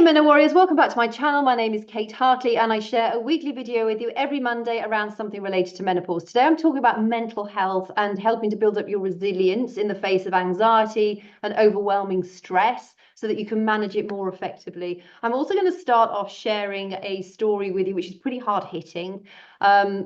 Meno Warriors, welcome back to my channel. My name is Kate Hartley and I share a weekly video with you every Monday around something related to menopause. Today I'm talking about mental health and helping to build up your resilience in the face of anxiety and overwhelming stress so that you can manage it more effectively. I'm also going to start off sharing a story with you which is pretty hard hitting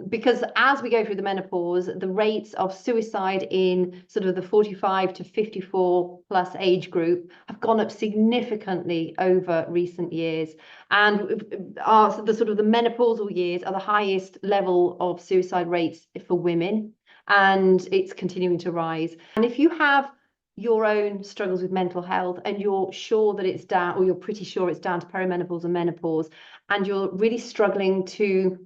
because as we go through the menopause, the rates of suicide in sort of the 45 to 54 plus age group have gone up significantly over recent years, and the sort of the menopausal years are the highest level of suicide rates for women, and it's continuing to rise. And if you have your own struggles with mental health and you're sure that it's down, or you're pretty sure it's down to perimenopause and menopause, and you're really struggling to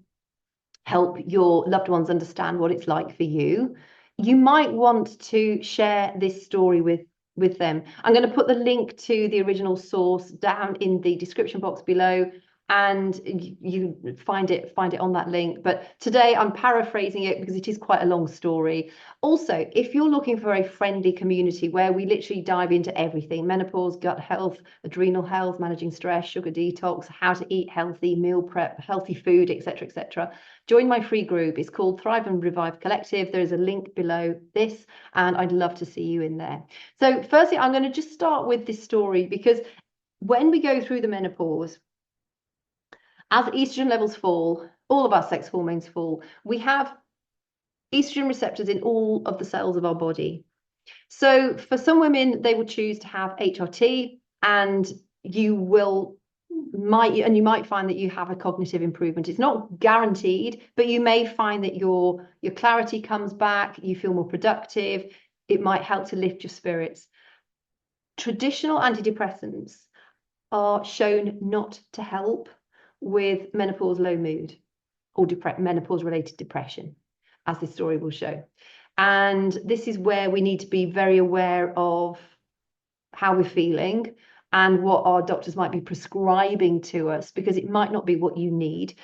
help your loved ones understand what it's like for you, you might want to share this story with them. I'm going to put the link to the original source down in the description box below, and you find it on that link. But today I'm paraphrasing it because it is quite a long story. Also, if you're looking for a friendly community where we literally dive into everything: menopause, gut health, adrenal health, managing stress, sugar detox, how to eat healthy, meal prep, healthy food, etc., join my free group. It's called Thrive and Revive Collective. There's a link below this and I'd love to see you in there. So firstly, I'm going to just start with this story because when we go through the menopause, as estrogen levels fall, all of our sex hormones fall. We have estrogen receptors in all of the cells of our body. So for some women, they will choose to have HRT, and you might find that you have a cognitive improvement. It's not guaranteed, but you may find that your clarity comes back, you feel more productive. It might help to lift your spirits. Traditional antidepressants are shown not to help with menopause low mood or menopause related depression, as this story will show. And this is where we need to be very aware of how we're feeling and what our doctors might be prescribing to us, because it might not be what you need.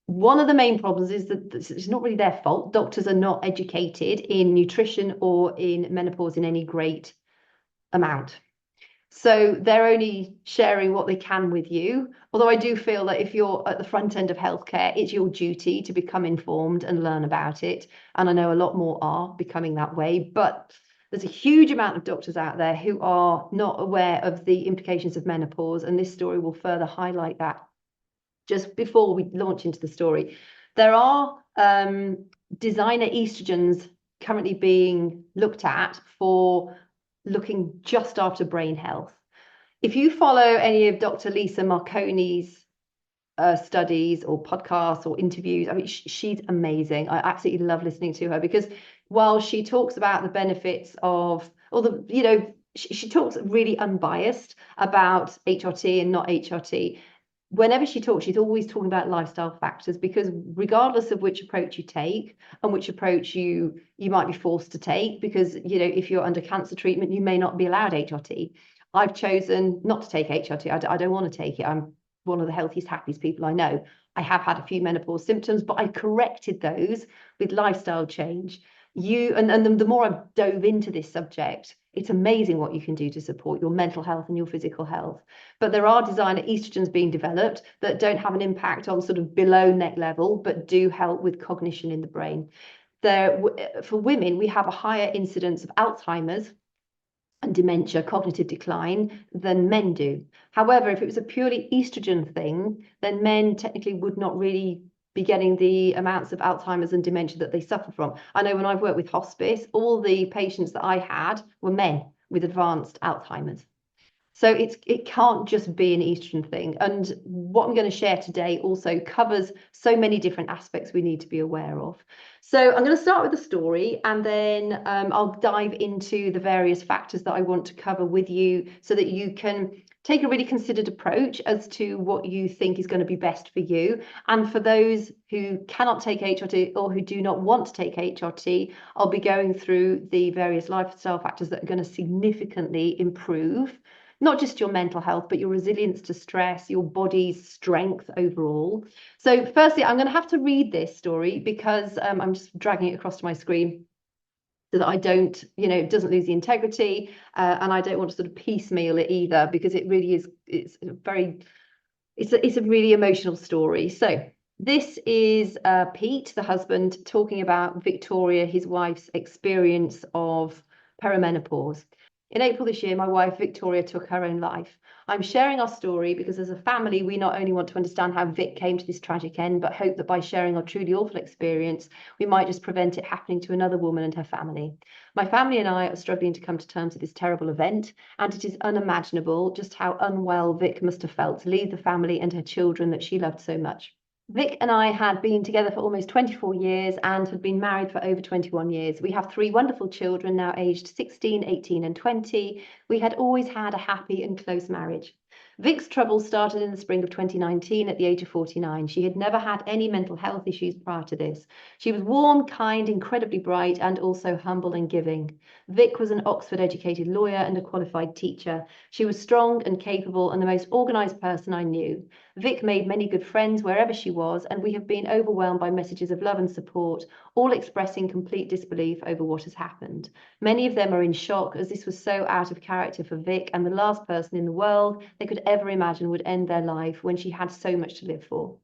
One of the main problems is that it's not really their fault. Doctors are not educated in nutrition or in menopause in any great amount. So they're only sharing what they can with you. Although I do feel that if you're at the front end of healthcare, it's your duty to become informed and learn about it. And I know a lot more are becoming that way, but there's a huge amount of doctors out there who are not aware of the implications of menopause, and this story will further highlight that. Just before we launch into the story, there are designer estrogens currently being looked at for looking just after brain health. If you follow any of Dr. Lisa Marconi's studies or podcasts or interviews, I mean, she's amazing. I absolutely love listening to her, because while she talks about the benefits of, or she talks really unbiased about HRT and not HRT. Whenever she talks, she's always talking about lifestyle factors, because regardless of which approach you take and which approach you might be forced to take, because if you're under cancer treatment, you may not be allowed HRT. I've chosen not to take HRT. I don't want to take it. I'm one of the healthiest, happiest people I know. I have had a few menopause symptoms, but I corrected those with lifestyle change. The more I've dove into this subject, it's amazing what you can do to support your mental health and your physical health. But there are designer estrogens being developed that don't have an impact on sort of below neck level, but do help with cognition in the brain. For women, we have a higher incidence of Alzheimer's and dementia, cognitive decline, than men do. However, if it was a purely estrogen thing, then men technically would not really be getting the amounts of Alzheimer's and dementia that they suffer from. I know when I've worked with hospice, all the patients that I had were men with advanced Alzheimer's. So it can't just be an estrogen thing. And what I'm going to share today also covers so many different aspects we need to be aware of. So I'm going to start with the story, and then I'll dive into the various factors that I want to cover with you so that you can take a really considered approach as to what you think is going to be best for you. And for those who cannot take HRT or who do not want to take HRT, I'll be going through the various lifestyle factors that are going to significantly improve not just your mental health, but your resilience to stress, your body's strength overall. So firstly, I'm going to have to read this story because I'm just dragging it across to my screen so that I don't, it doesn't lose the integrity, and I don't want to sort of piecemeal it either, because it really is, it's very It's a really emotional story. So this is Pete, the husband, talking about Victoria, his wife's experience of perimenopause. In April this year, my wife Victoria took her own life. I'm sharing our story because as a family, we not only want to understand how Vic came to this tragic end, but hope that by sharing our truly awful experience, we might just prevent it happening to another woman and her family. My family and I are struggling to come to terms with this terrible event, and it is unimaginable just how unwell Vic must have felt to leave the family and her children that she loved so much. Vic and I had been together for almost 24 years and had been married for over 21 years. We have three wonderful children now aged 16, 18 and 20. We had always had a happy and close marriage. Vic's trouble started in the spring of 2019 at the age of 49. She had never had any mental health issues prior to this. She was warm, kind, incredibly bright, and also humble and giving. Vic was an Oxford-educated lawyer and a qualified teacher. She was strong and capable and the most organised person I knew. Vic made many good friends wherever she was, and we have been overwhelmed by messages of love and support, all expressing complete disbelief over what has happened. Many of them are in shock, as this was so out of character for Vic, and the last person in the world they could ever imagine would end their life when she had so much to live for.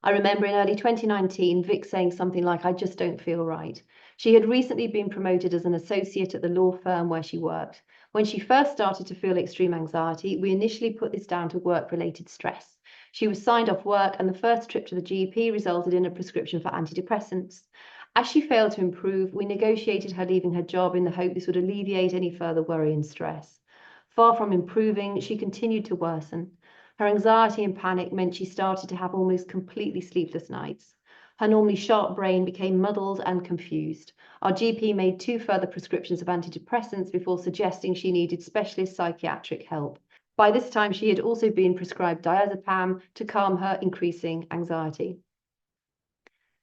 I remember in early 2019, Vic saying something like, "I just don't feel right." She had recently been promoted as an associate at the law firm where she worked. When she first started to feel extreme anxiety, we initially put this down to work-related stress. She was signed off work, and the first trip to the GP resulted in a prescription for antidepressants. As she failed to improve, we negotiated her leaving her job in the hope this would alleviate any further worry and stress. Far from improving, she continued to worsen. Her anxiety and panic meant she started to have almost completely sleepless nights. Her normally sharp brain became muddled and confused. Our GP made 2 further prescriptions of antidepressants before suggesting she needed specialist psychiatric help. By this time, she had also been prescribed diazepam to calm her increasing anxiety.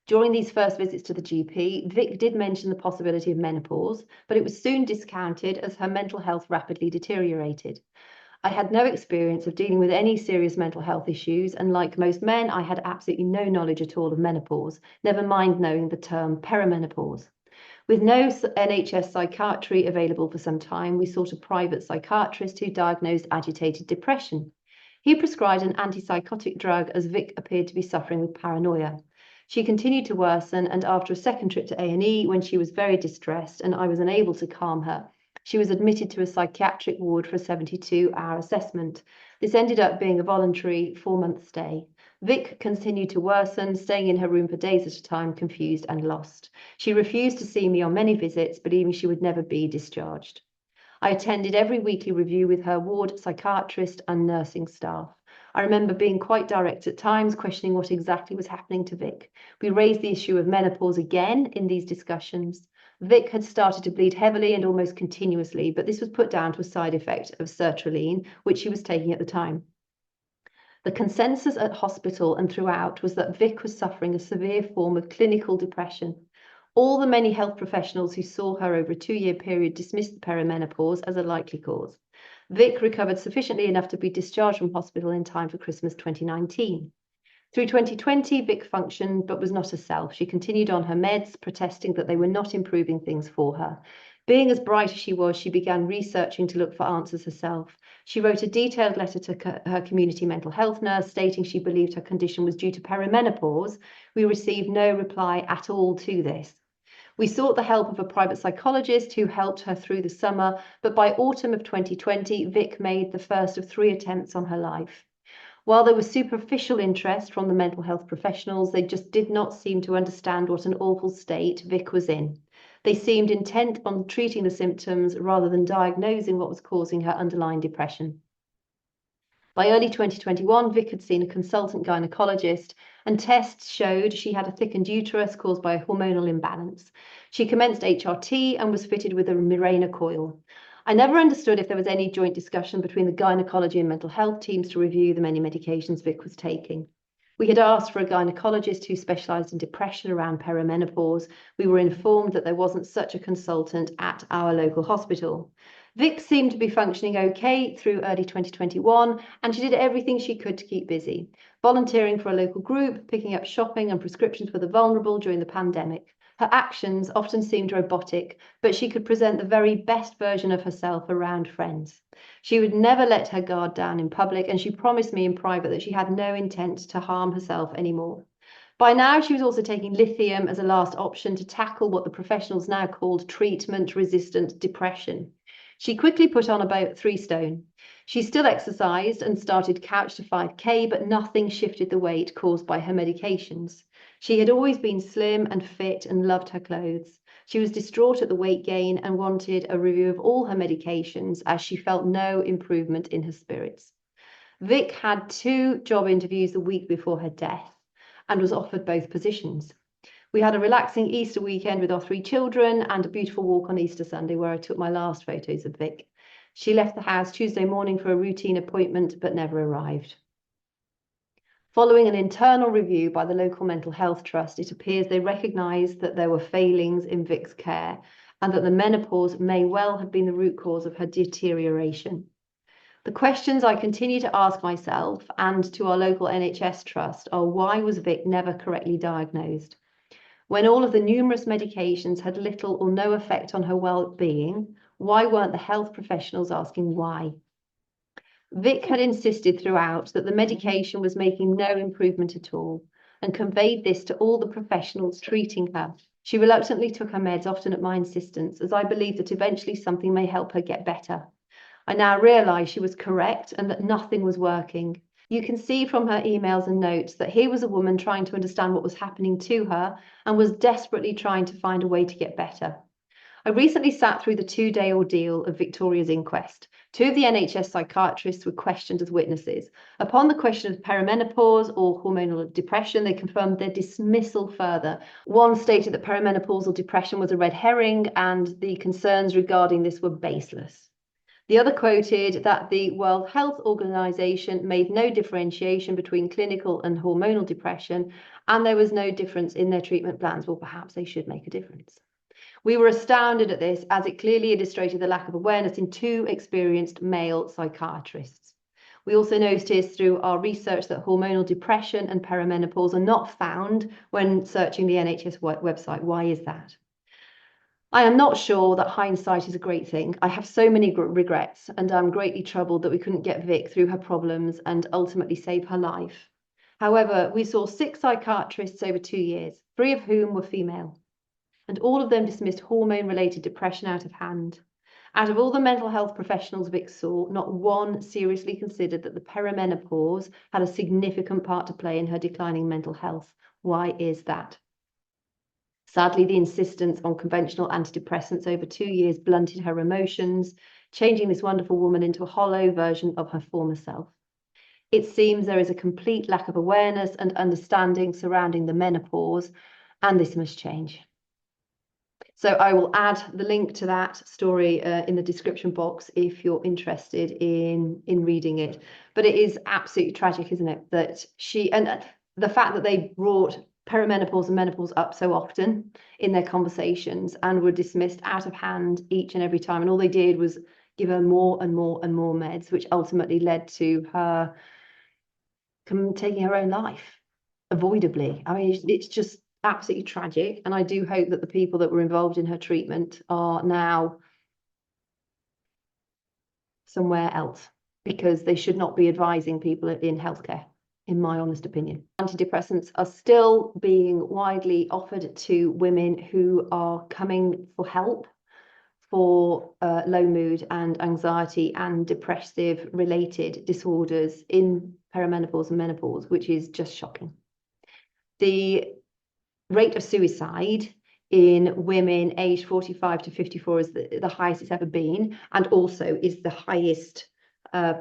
During these first visits to the GP, Vic did mention the possibility of menopause, but it was soon discounted as her mental health rapidly deteriorated. I had no experience of dealing with any serious mental health issues, and like most men, I had absolutely no knowledge at all of menopause, never mind knowing the term perimenopause. With no NHS psychiatry available for some time, we sought a private psychiatrist who diagnosed agitated depression. He prescribed an antipsychotic drug as Vic appeared to be suffering with paranoia. She continued to worsen, and after a second trip to A&E, when she was very distressed and I was unable to calm her, she was admitted to a psychiatric ward for a 72-hour assessment. This ended up being a voluntary 4-month stay. Vic continued to worsen, staying in her room for days at a time, confused and lost. She refused to see me on many visits, believing she would never be discharged. I attended every weekly review with her ward psychiatrist and nursing staff. I remember being quite direct at times, questioning what exactly was happening to Vic. We raised the issue of menopause again in these discussions. Vic had started to bleed heavily and almost continuously, but this was put down to a side effect of sertraline, which she was taking at the time. The consensus at hospital and throughout was that Vic was suffering a severe form of clinical depression. All the many health professionals who saw her over a 2-year period dismissed the perimenopause as a likely cause. Vic recovered sufficiently enough to be discharged from hospital in time for Christmas 2019. Through 2020, Vic functioned but was not herself. She continued on her meds, protesting that they were not improving things for her. Being as bright as she was, she began researching to look for answers herself. She wrote a detailed letter to her community mental health nurse stating she believed her condition was due to perimenopause. We received no reply at all to this. We sought the help of a private psychologist who helped her through the summer, but by autumn of 2020, Vic made the first of 3 attempts on her life. While there was superficial interest from the mental health professionals, they just did not seem to understand what an awful state Vic was in. They seemed intent on treating the symptoms rather than diagnosing what was causing her underlying depression. By early 2021, Vic had seen a consultant gynecologist, and tests showed she had a thickened uterus caused by a hormonal imbalance. She commenced HRT and was fitted with a Mirena coil. I never understood if there was any joint discussion between the gynecology and mental health teams to review the many medications Vic was taking. We had asked for a gynecologist who specialised in depression around perimenopause. We were informed that there wasn't such a consultant at our local hospital. Vic seemed to be functioning okay through early 2021, and she did everything she could to keep busy, volunteering for a local group, picking up shopping and prescriptions for the vulnerable during the pandemic. Her actions often seemed robotic, but she could present the very best version of herself around friends. She would never let her guard down in public, and she promised me in private that she had no intent to harm herself anymore. By now, she was also taking lithium as a last option to tackle what the professionals now called treatment-resistant depression. She quickly put on about 3 stone. She still exercised and started couch to 5K, but nothing shifted the weight caused by her medications. She had always been slim and fit and loved her clothes. She was distraught at the weight gain and wanted a review of all her medications as she felt no improvement in her spirits. Vic had 2 job interviews the week before her death and was offered both positions. We had a relaxing Easter weekend with our 3 children and a beautiful walk on Easter Sunday where I took my last photos of Vic. She left the house Tuesday morning for a routine appointment but never arrived. Following an internal review by the local mental health trust, it appears they recognised that there were failings in Vic's care and that the menopause may well have been the root cause of her deterioration. The questions I continue to ask myself and to our local NHS trust are, why was Vic never correctly diagnosed? When all of the numerous medications had little or no effect on her well-being, why weren't the health professionals asking why? Vic had insisted throughout that the medication was making no improvement at all and conveyed this to all the professionals treating her. She reluctantly took her meds, often at my insistence, as I believed that eventually something may help her get better. I now realise she was correct and that nothing was working. You can see from her emails and notes that here was a woman trying to understand what was happening to her and was desperately trying to find a way to get better. I recently sat through the 2-day ordeal of Victoria's inquest. 2 of the NHS psychiatrists were questioned as witnesses. Upon the question of perimenopause or hormonal depression, they confirmed their dismissal further. One stated that perimenopausal depression was a red herring and the concerns regarding this were baseless. The other quoted that the World Health Organization made no differentiation between clinical and hormonal depression, and there was no difference in their treatment plans. Well, perhaps they should make a difference. We were astounded at this, as it clearly illustrated the lack of awareness in 2 experienced male psychiatrists. We also noticed through our research that hormonal depression and perimenopause are not found when searching the NHS website. Why is that? I am not sure that hindsight is a great thing. I have so many regrets, and I'm greatly troubled that we couldn't get Vic through her problems and ultimately save her life. However, we saw 6 psychiatrists over 2 years, 3 of whom were female, and all of them dismissed hormone-related depression out of hand. Out of all the mental health professionals Vic saw, not one seriously considered that the perimenopause had a significant part to play in her declining mental health. Why is that? Sadly, the insistence on conventional antidepressants over 2 years blunted her emotions, changing this wonderful woman into a hollow version of her former self. It seems there is a complete lack of awareness and understanding surrounding the menopause, and this must change. So I will add the link to that story in the description box if you're interested in reading it. But it is absolutely tragic, isn't it? That she, and the fact that they brought perimenopause and menopause up so often in their conversations and were dismissed out of hand each and every time. And all they did was give her more and more and more meds, which ultimately led to her taking her own life, avoidably. I mean, it's just absolutely tragic. And I do hope that the people that were involved in her treatment are now somewhere else, because they should not be advising people in healthcare, in my honest opinion. Antidepressants are still being widely offered to women who are coming for help for low mood and anxiety and depressive related disorders in perimenopause and menopause, which is just shocking. The rate of suicide in women aged 45 to 54 is the highest it's ever been, and also is the highest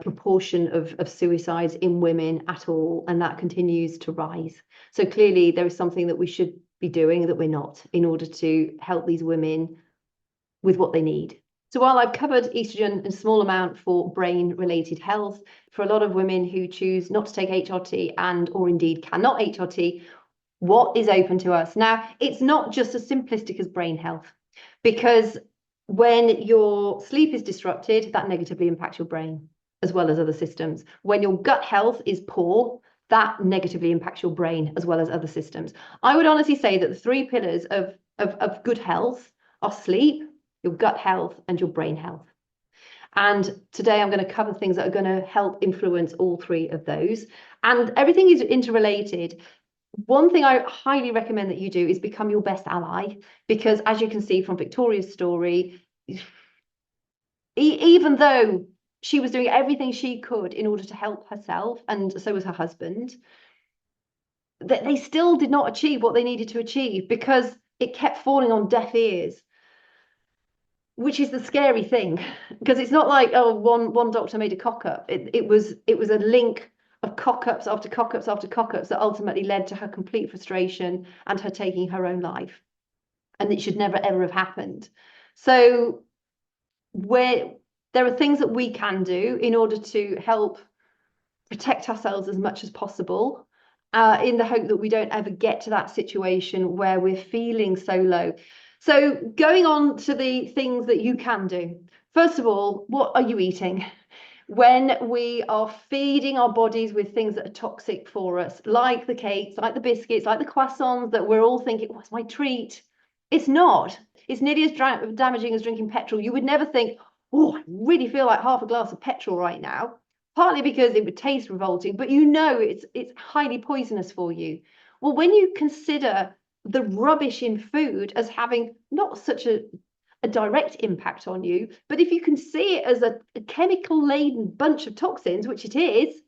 proportion of suicides in women at all, and that continues to rise. So clearly there is something that we should be doing that we're not, in order to help these women with what they need. So while I've covered estrogen in a small amount for brain-related health, for a lot of women who choose not to take HRT and or indeed cannot HRT, what is open to us? Now, it's not just as simplistic as brain health, because when your sleep is disrupted, that negatively impacts your brain as well as other systems. When your gut health is poor, that negatively impacts your brain as well as other systems. I would honestly say that the 3 pillars of of good health are sleep, your gut health, and your brain health. And today I'm going to cover things that are going to help influence all three of those. And everything is interrelated. One thing I highly recommend that you do is become your best ally, because as you can see from Victoria's story, even though she was doing everything she could in order to help herself, and so was her husband, that they still did not achieve what they needed to achieve because it kept falling on deaf ears, which is the scary thing, because it's not like, oh, one doctor made a cock up. It was a link of cock ups after cock ups after cock ups that ultimately led to her complete frustration and her taking her own life. And it should never ever have happened. So where there are things that we can do in order to help protect ourselves as much as possible, in the hope that we don't ever get to that situation where we're feeling so low. So going on to the things that you can do. First of all, what are you eating? When we are feeding our bodies with things that are toxic for us, like the cakes, like the biscuits, like the croissants, that we're all thinking, what's my treat? It's not. It's nearly as damaging as drinking petrol. You would never think, oh, I really feel like half a glass of petrol right now, partly because it would taste revolting, but you know it's highly poisonous for you. Well, when you consider the rubbish in food as having not such a direct impact on you, but if you can see it as a chemical laden bunch of toxins, which it is,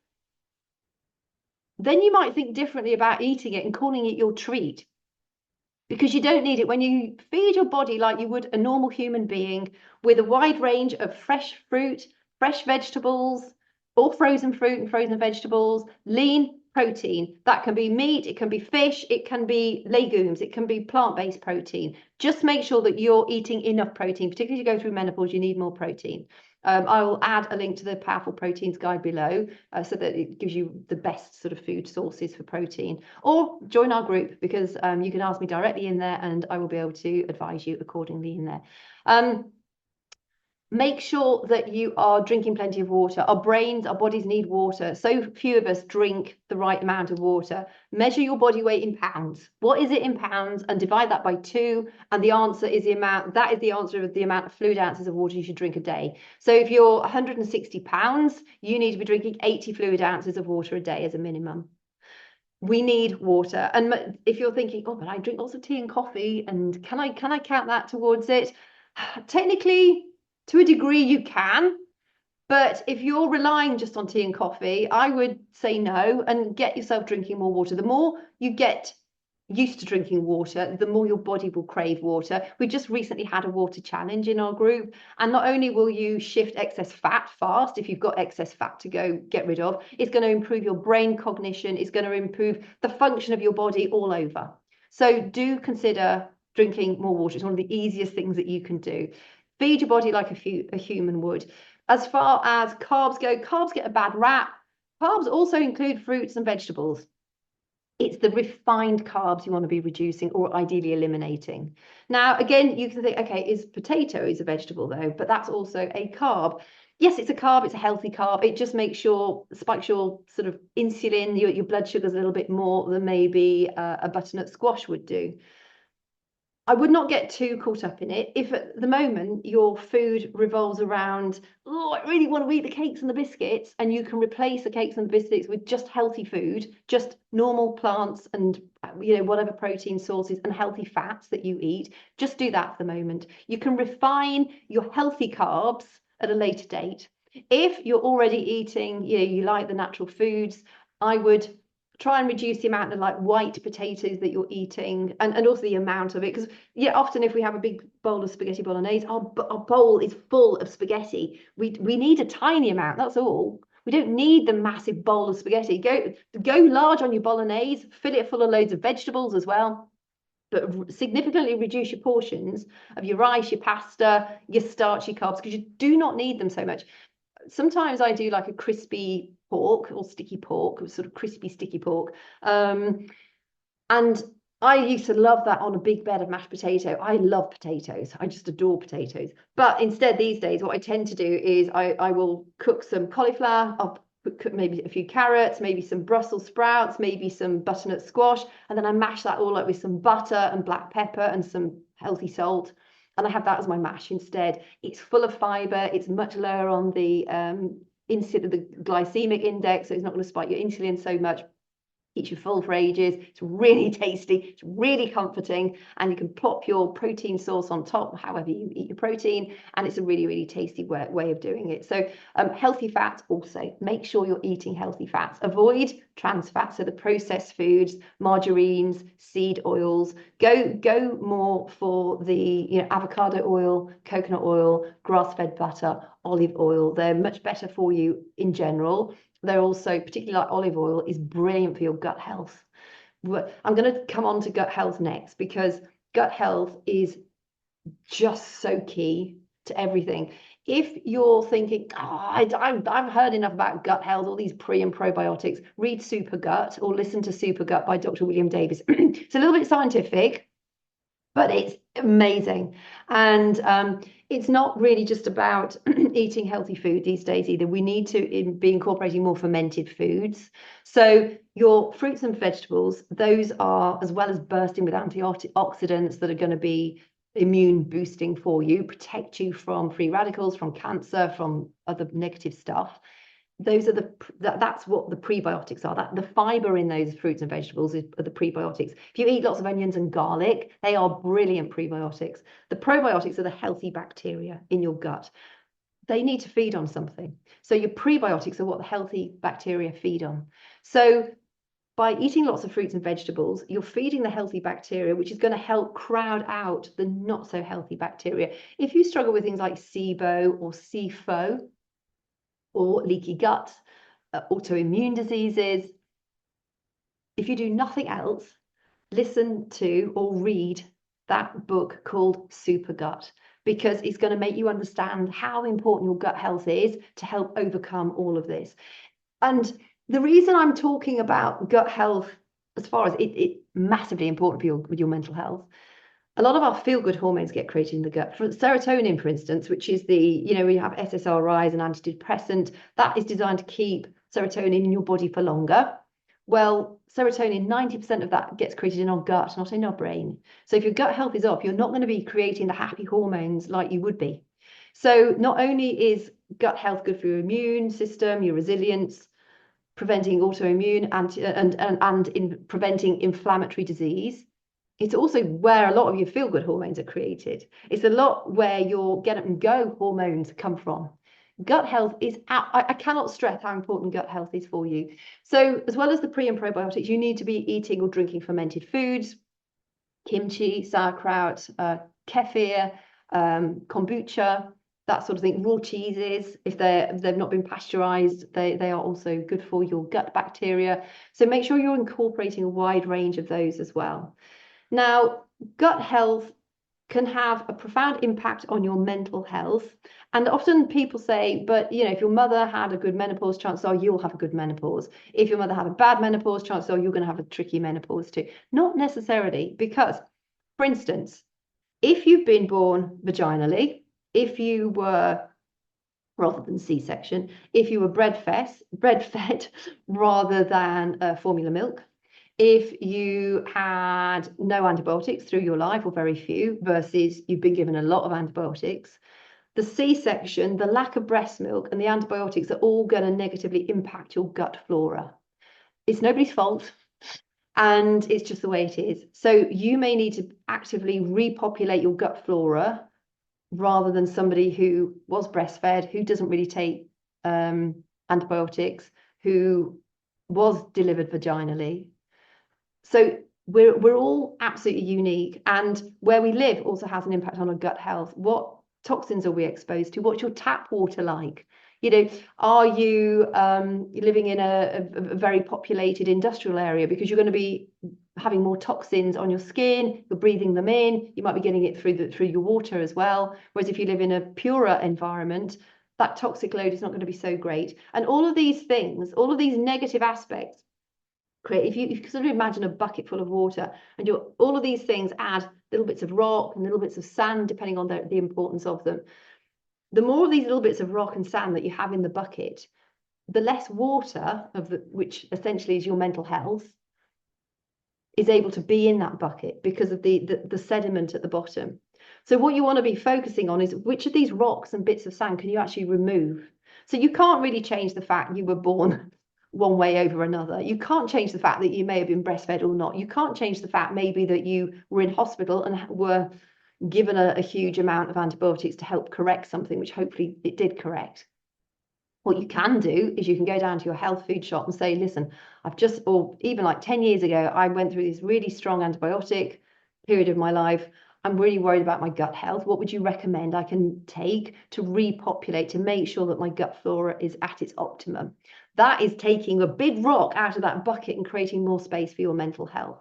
then you might think differently about eating it and calling it your treat, because you don't need it. When you feed your body like you would a normal human being, with a wide range of fresh fruit, fresh vegetables, or frozen fruit and frozen vegetables, lean protein, that can be meat, it can be fish, it can be legumes, it can be plant-based protein. Just make sure that you're eating enough protein, particularly as you go through menopause. You need more protein. I will add a link to the Powerful Proteins guide below, so that it gives you the best sort of food sources for protein. Or join our group, because you can ask me directly in there and I will be able to advise you accordingly in there. Make sure that you are drinking plenty of water. Our brains, our bodies need water. So few of us drink the right amount of water. Measure your body weight in pounds. What is it in pounds? And divide that by 2. And the answer is the amount of the amount of fluid ounces of water you should drink a day. So if you're 160 pounds, you need to be drinking 80 fluid ounces of water a day as a minimum. We need water. And if you're thinking, oh, but I drink lots of tea and coffee, and can I count that towards it? Technically, to a degree you can, but if you're relying just on tea and coffee, I would say no, and get yourself drinking more water. The more you get used to drinking water, the more your body will crave water. We just recently had a water challenge in our group, and not only will you shift excess fat fast, if you've got excess fat to go get rid of, it's going to improve your brain cognition, it's going to improve the function of your body all over. So do consider drinking more water. It's one of the easiest things that you can do. Feed your body like a human would. As far as carbs go, carbs get a bad rap. Carbs also include fruits and vegetables. It's the refined carbs you want to be reducing, or ideally eliminating. Now, again, you can think, okay, is potatoes a vegetable though? But that's also a carb. Yes, it's a carb, it's a healthy carb. It just makes spikes your sort of insulin, your blood sugars a little bit more than maybe a butternut squash would do. I would not get too caught up in it. If at the moment your food revolves around, oh, I really want to eat the cakes and the biscuits, and you can replace the cakes and the biscuits with just healthy food, just normal plants and whatever protein sources and healthy fats that you eat, just do that for the moment. You can refine your healthy carbs at a later date. If you're already eating, you like the natural foods, I would try and reduce the amount of like white potatoes that you're eating, and also the amount of it, because often if we have a big bowl of spaghetti bolognese, our bowl is full of spaghetti. We need a tiny amount, that's all. We don't need the massive bowl of spaghetti. Go large on your bolognese, fill it full of loads of vegetables as well, but significantly reduce your portions of your rice, your pasta, your starchy carbs, because you do not need them so much. Sometimes I do like a crispy pork or sticky pork, sort of crispy sticky pork, and I used to love that on a big bed of mashed potato. I love potatoes, I just adore potatoes. But instead these days what I tend to do is I will cook some cauliflower. I'll put maybe a few carrots, maybe some Brussels sprouts, maybe some butternut squash, and then I mash that all up with some butter and black pepper and some healthy salt. And I have that as my mash instead. It's full of fiber. It's much lower on the glycemic index, so it's not going to spike your insulin so much. Keeps you full for ages. It's really tasty. It's really comforting, and you can plop your protein sauce on top, however you eat your protein, and it's a really, really tasty way of doing it. So healthy fats also. Make sure you're eating healthy fats. Avoid trans fats, so the processed foods, margarines, seed oils. Go more for the avocado oil, coconut oil, grass-fed butter, olive oil. They're much better for you in general. They're also, particularly like olive oil, is brilliant for your gut health. I'm going to come on to gut health next, because gut health is just so key to everything. If you're thinking, I've heard enough about gut health, all these pre and probiotics, read Super Gut or listen to Super Gut by Dr. William Davis. It's a little bit scientific, but it's amazing. And it's not really just about eating healthy food these days either. We need to be incorporating more fermented foods. So your fruits and vegetables, those are, as well as bursting with antioxidants that are going to be immune boosting for you, protect you from free radicals, from cancer, from other negative stuff. Those are that's what the prebiotics are. That the fiber in those fruits and vegetables are the prebiotics. If you eat lots of onions and garlic, they are brilliant prebiotics. The probiotics are the healthy bacteria in your gut. They need to feed on something. So your prebiotics are what the healthy bacteria feed on. So by eating lots of fruits and vegetables, you're feeding the healthy bacteria, which is going to help crowd out the not so healthy bacteria. If you struggle with things like SIBO or SIFO, or leaky gut, autoimmune diseases, if you do nothing else, listen to or read that book called Super Gut, because it's going to make you understand how important your gut health is to help overcome all of this. And the reason I'm talking about gut health, as far as it's massively important for your mental health, a lot of our feel-good hormones get created in the gut. For serotonin, for instance, which is we have SSRIs and antidepressant, that is designed to keep serotonin in your body for longer. Well, serotonin, 90% of that gets created in our gut, not in our brain. So if your gut health is up, you're not going to be creating the happy hormones like you would be. So not only is gut health good for your immune system, your resilience, preventing autoimmune and in preventing inflammatory disease, it's also where a lot of your feel-good hormones are created. It's a lot where your get up and go hormones come from. Gut health is, I cannot stress how important gut health is for you. So as well as the pre and probiotics, you need to be eating or drinking fermented foods, kimchi, sauerkraut, kefir, kombucha, that sort of thing. Raw cheeses, if they've not been pasteurized, they are also good for your gut bacteria. So make sure you're incorporating a wide range of those as well. Now, gut health can have a profound impact on your mental health. And often people say, but if your mother had a good menopause, chances are you'll have a good menopause. If your mother had a bad menopause, chances are you're going to have a tricky menopause too. Not necessarily, because, for instance, if you've been born vaginally, if you were, rather than C-section, if you were bread-fed rather than formula milk, if you had no antibiotics through your life, or very few, versus you've been given a lot of antibiotics, the C-section, the lack of breast milk, and the antibiotics are all going to negatively impact your gut flora. It's nobody's fault, and it's just the way it is. So you may need to actively repopulate your gut flora, rather than somebody who was breastfed, who doesn't really take antibiotics, who was delivered vaginally. So we're all absolutely unique, and where we live also has an impact on our gut health. What toxins are we exposed to? What's your tap water like? Are you living in a very populated industrial area, because you're going to be having more toxins on your skin, you're breathing them in, you might be getting it through your water as well. Whereas if you live in a purer environment, that toxic load is not going to be so great. And all of these things, all of these negative aspects, if you sort of imagine a bucket full of water, and all of these things add little bits of rock and little bits of sand, depending on the importance of them. The more of these little bits of rock and sand that you have in the bucket, the less water which essentially is your mental health, is able to be in that bucket because of the sediment at the bottom. So what you want to be focusing on is which of these rocks and bits of sand can you actually remove. So you can't really change the fact you were born one way over another. You can't change the fact that you may have been breastfed or not. You can't change the fact maybe that you were in hospital and were given a huge amount of antibiotics to help correct something, which hopefully it did correct. What you can do is you can go down to your health food shop and say, listen, or even like 10 years ago, I went through this really strong antibiotic period of my life. I'm really worried about my gut health. What would you recommend I can take to repopulate, to make sure that my gut flora is at its optimum? That is taking a big rock out of that bucket and creating more space for your mental health.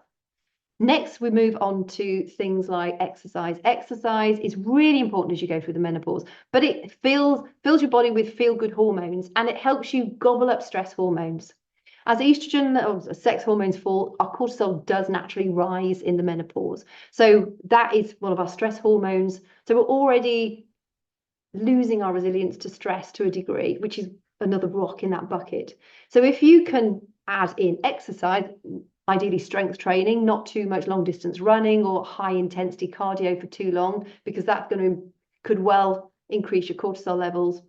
Next, we move on to things like exercise. Exercise is really important as you go through the menopause, but it fills your body with feel-good hormones, and it helps you gobble up stress hormones. As estrogen or sex hormones fall, our cortisol does naturally rise in the menopause. So that is one of our stress hormones. So we're already losing our resilience to stress to a degree, which is another rock in that bucket. So if you can add in exercise, ideally strength training, not too much long distance running or high intensity cardio for too long, because that could well increase your cortisol levels.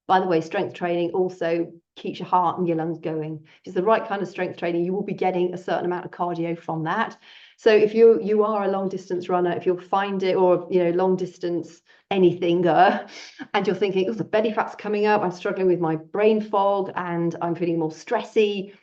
By the way, strength training also keeps your heart and your lungs going. If it's the right kind of strength training, you will be getting a certain amount of cardio from that. So if you are a long distance runner, if you'll find it, or long distance anything, and you're thinking, oh, the belly fat's coming up, I'm struggling with my brain fog and I'm feeling more stressy,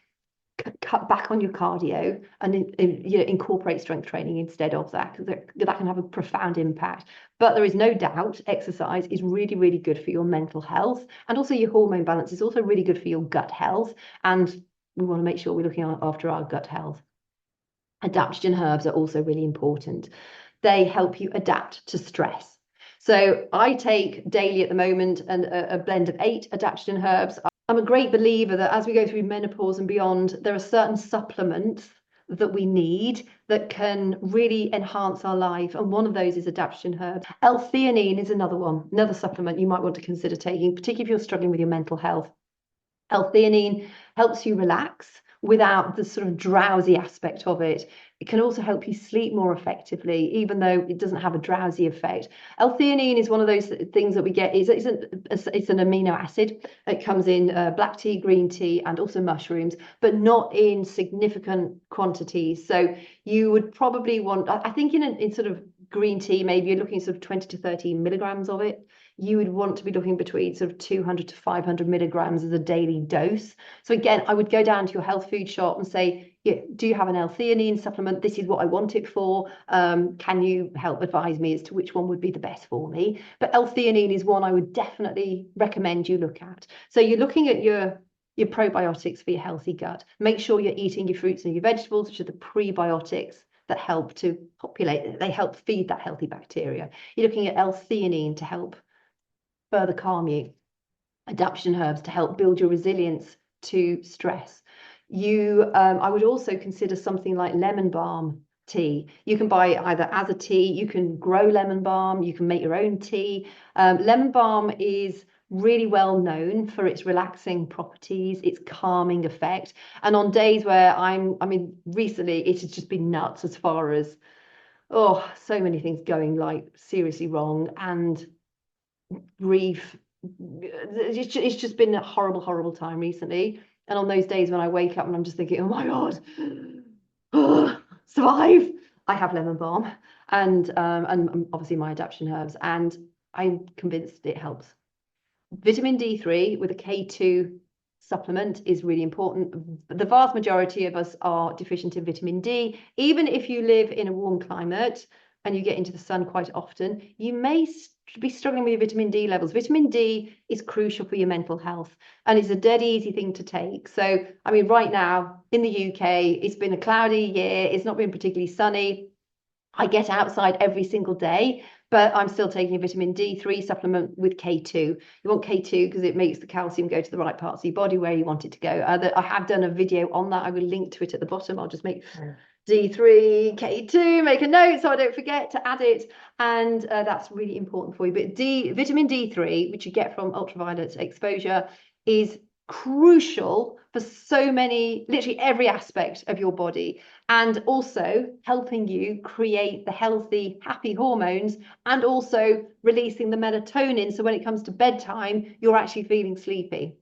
cut back on your cardio and incorporate strength training instead of that, because that can have a profound impact. But there is no doubt exercise is really, really good for your mental health, and also your hormone balance is also really good for your gut health, and we want to make sure we're looking after our gut health. Adaptogen herbs are also really important. They help you adapt to stress. So I take daily at the moment a blend of 8 adaptogen herbs. I'm a great believer that as we go through menopause and beyond, there are certain supplements that we need that can really enhance our life. And one of those is adaptogen herbs. L-theanine is another supplement you might want to consider taking, particularly if you're struggling with your mental health. L-theanine helps you relax without the sort of drowsy aspect of it. It can also help you sleep more effectively, even though it doesn't have a drowsy effect. L-theanine is one of those things that we get. It's an amino acid. It comes in black tea, green tea, and also mushrooms, but not in significant quantities. So you would probably want, I think in sort of green tea, maybe you're looking sort of 20 to 30 milligrams of it. You would want to be looking between sort of 200 to 500 milligrams as a daily dose. So again, I would go down to your health food shop and say, yeah, do you have an L-theanine supplement? This is what I want it for. Can you help advise me as to which one would be the best for me? But L-theanine is one I would definitely recommend you look at. So you're looking at your probiotics for your healthy gut. Make sure you're eating your fruits and your vegetables, which are the prebiotics that help to populate, they help feed that healthy bacteria. You're looking at L-theanine to help further calm you, adaptogen herbs to help build your resilience to stress. I would also consider something like lemon balm tea. You can buy it either as a tea, you can grow lemon balm, you can make your own tea. Lemon balm is really well known for its relaxing properties, its calming effect. And on days where recently it has just been nuts as far as, so many things going like seriously wrong, and grief. It's just been a horrible, horrible time recently. And on those days when I wake up and I'm just thinking, oh my God, survive, I have lemon balm and obviously my adaptogen herbs, and I'm convinced it helps. Vitamin D3 with a K2 supplement is really important. The vast majority of us are deficient in vitamin D. Even if you live in a warm climate and you get into the sun quite often, you may be struggling with your vitamin D levels. Vitamin D is crucial for your mental health, and it's a dead easy thing to take. So, right now in the UK, it's been a cloudy year. It's not been particularly sunny. I get outside every single day, but I'm still taking a vitamin D3 supplement with K2. You want K2 because it makes the calcium go to the right parts of your body where you want it to go. I have done a video on that. I will link to it at the bottom. I'll just make D3, K2, make a note so I don't forget to add it. And that's really important for you. But vitamin D3, which you get from ultraviolet exposure, is crucial for so many, literally every aspect of your body, and also helping you create the healthy, happy hormones, and also releasing the melatonin. So when it comes to bedtime, you're actually feeling sleepy.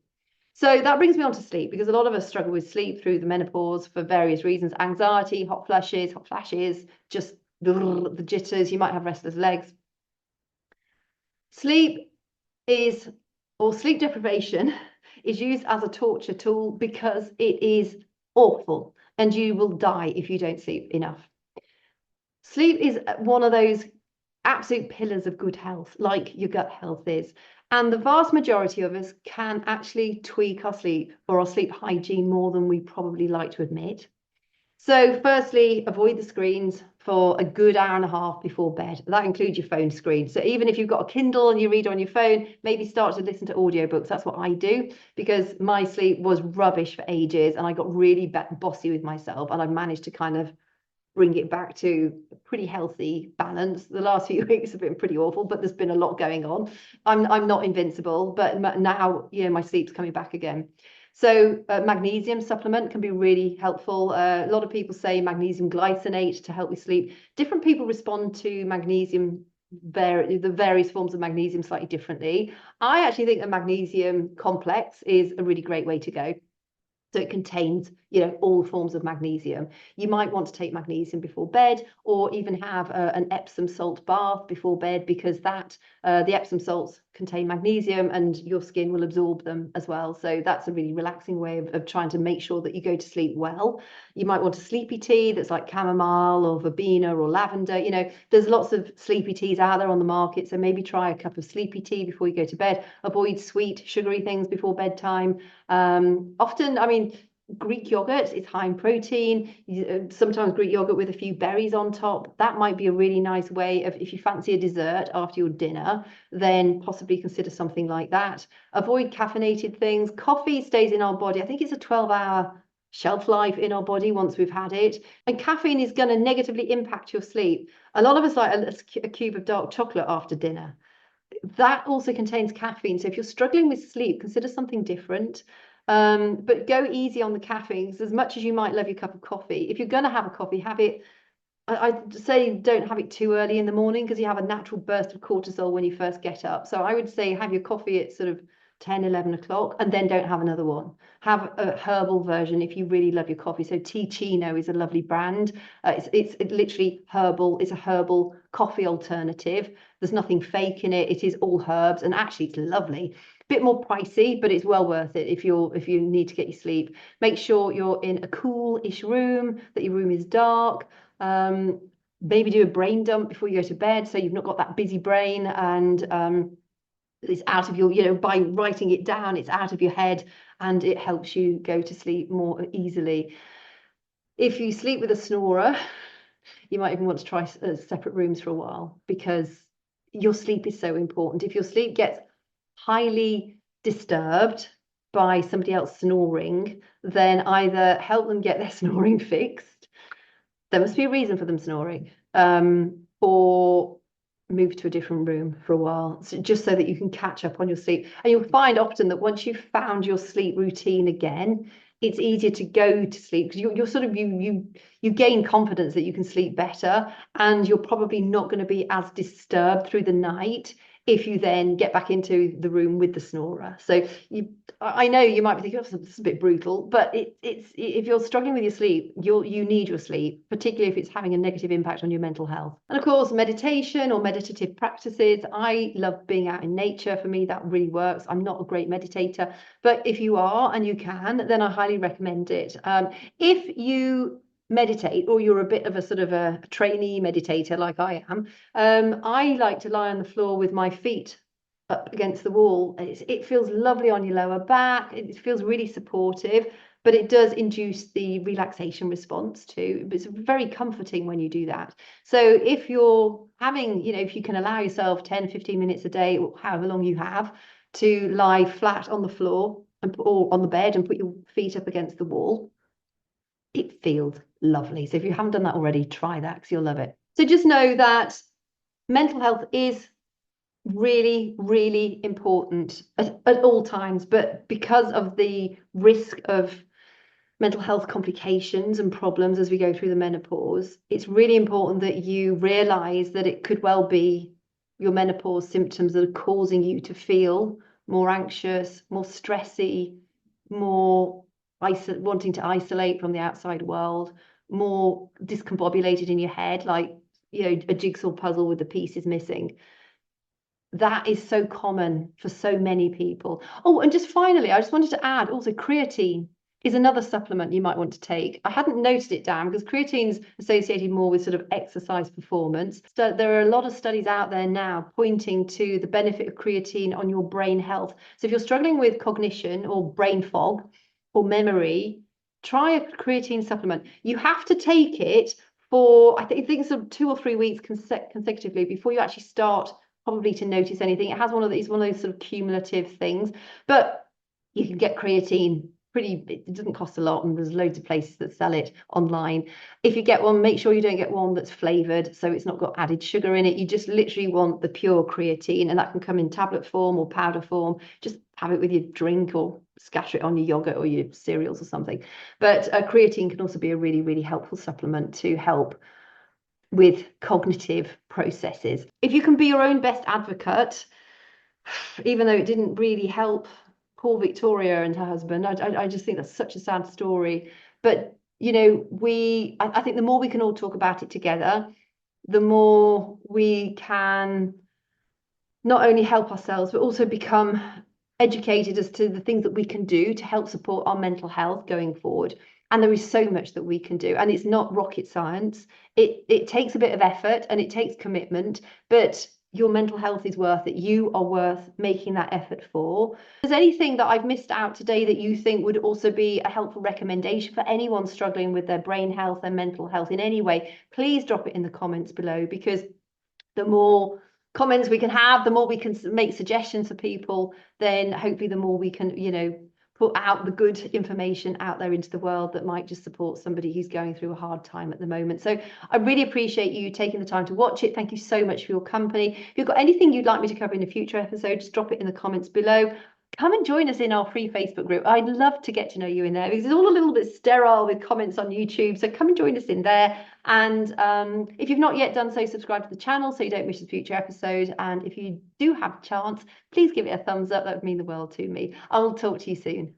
So that brings me on to sleep, because a lot of us struggle with sleep through the menopause for various reasons: anxiety, hot flashes, just the jitters. You might have restless legs. Sleep is, or sleep deprivation is used as a torture tool because it is awful, and you will die if you don't sleep enough. Sleep is one of those absolute pillars of good health, like your gut health is. And the vast majority of us can actually tweak our sleep or our sleep hygiene more than we probably like to admit. So firstly, avoid the screens for a good hour and a half before bed. That includes your phone screen. So even if you've got a Kindle and you read on your phone, maybe start to listen to audiobooks. That's what I do, because my sleep was rubbish for ages and I got really bossy with myself, and I've managed to kind of bring it back to a pretty healthy balance. The last few weeks have been pretty awful, but there's been a lot going on. I'm not invincible, but now, you know, my sleep's coming back again. So magnesium supplement can be really helpful. A lot of people say magnesium glycinate to help with sleep. Different people respond to magnesium, the various forms of magnesium, slightly differently. I actually think a magnesium complex is a really great way to go. So it contains, you know, all forms of magnesium. You might want to take magnesium before bed, or even have an Epsom salt bath before bed, because the Epsom salts contain magnesium and your skin will absorb them as well. So that's a really relaxing way of trying to make sure that you go to sleep well. You might want a sleepy tea that's like chamomile or verbena or lavender. You know, there's lots of sleepy teas out there on the market. So maybe try a cup of sleepy tea before you go to bed. Avoid sweet, sugary things before bedtime. Often, I mean, Greek yogurt is high in protein. Sometimes Greek yogurt with a few berries on top. That might be a really nice way of, if you fancy a dessert after your dinner, then possibly consider something like that. Avoid caffeinated things. Coffee stays in our body. I think it's a 12-hour shelf life in our body once we've had it. And caffeine is going to negatively impact your sleep. A lot of us like a cube of dark chocolate after dinner. That also contains caffeine. So if you're struggling with sleep, consider something different. But go easy on the caffeine. As much as you might love your cup of coffee, if you're going to have a coffee, have it. I'd say don't have it too early in the morning, because you have a natural burst of cortisol when you first get up. So I would say have your coffee at sort of 10, 11 o'clock, and then don't have another one. Have a herbal version if you really love your coffee. So Tea is a lovely brand. It's literally herbal. It's a herbal coffee alternative. There's nothing fake in it. It is all herbs, and actually it's lovely. Bit more pricey, but it's well worth it if you need to get your sleep. Make sure you're in a cool-ish room, that your room is dark. Maybe do a brain dump before you go to bed, so you've not got that busy brain, and it's out of your, you know, by writing it down, it's out of your head, and it helps you go to sleep more easily. If you sleep with a snorer, you might even want to try separate rooms for a while, because your sleep is so important. If your sleep gets highly disturbed by somebody else snoring, then either help them get their snoring fixed. There must be a reason for them snoring, or move to a different room for a while, just so that you can catch up on your sleep. And you'll find often that once you've found your sleep routine again, it's easier to go to sleep, because you're sort of you gain confidence that you can sleep better, and you're probably not going to be as disturbed through the night if you then get back into the room with the snorer. So I know you might be thinking, oh, this is a bit brutal, but it's if you're struggling with your sleep, you need your sleep, particularly if it's having a negative impact on your mental health. And of course, meditation or meditative practices. I love being out in nature. For me, that really works. I'm not a great meditator, but if you are and you can, then I highly recommend it. If you meditate, or you're a bit of a sort of a trainee meditator like I am, I like to lie on the floor with my feet up against the wall. It feels lovely on your lower back. It feels really supportive, but it does induce the relaxation response too. It's very comforting when you do that. So if you're having, you know, if you can allow yourself 10, 15 minutes a day, or however long you have, to lie flat on the floor or on the bed and put your feet up against the wall, it feels lovely. So if you haven't done that already, try that, because you'll love it. So just know that mental health is really, really important at all times. But because of the risk of mental health complications and problems as we go through the menopause, it's really important that you realize that it could well be your menopause symptoms that are causing you to feel more anxious, more stressy, more wanting to isolate from the outside world, more discombobulated in your head, like, you know, a jigsaw puzzle with the pieces missing. That is so common for so many people. Oh, and just finally, I just wanted to add also creatine is another supplement you might want to take. I hadn't noted it down because creatine's associated more with sort of exercise performance. So there are a lot of studies out there now pointing to the benefit of creatine on your brain health. So if you're struggling with cognition or brain fog or memory, try a creatine supplement. You have to take it for, I think it's sort of 2 or 3 weeks consecutively before you actually start probably to notice anything. It has one of these sort of cumulative things, but you can get creatine it doesn't cost a lot, and there's loads of places that sell it online. If you get one, make sure you don't get one that's flavored, so it's not got added sugar in it. You just literally want the pure creatine, and that can come in tablet form or powder form. Just have it with your drink or scatter it on your yogurt or your cereals or something. But creatine can also be a really, really helpful supplement to help with cognitive processes. If you can be your own best advocate, even though it didn't really help poor Victoria and her husband, I just think that's such a sad story. But, you know, I think the more we can all talk about it together, the more we can not only help ourselves, but also become educated as to the things that we can do to help support our mental health going forward. And there is so much that we can do. And it's not rocket science. It takes a bit of effort and it takes commitment, but your mental health is worth it. You are worth making that effort for. If there's anything that I've missed out today that you think would also be a helpful recommendation for anyone struggling with their brain health and mental health in any way, please drop it in the comments below, because the more comments we can have, the more we can make suggestions for people, then hopefully the more we can, you know, put out the good information out there into the world that might just support somebody who's going through a hard time at the moment. So I really appreciate you taking the time to watch it. Thank you so much for your company. If you've got anything you'd like me to cover in a future episode, just drop it in the comments below. Come and join us in our free Facebook group. I'd love to get to know you in there, because it's all a little bit sterile with comments on YouTube. So come and join us in there. And if you've not yet done so, subscribe to the channel so you don't miss a future episode. And if you do have a chance, please give it a thumbs up. That would mean the world to me. I'll talk to you soon.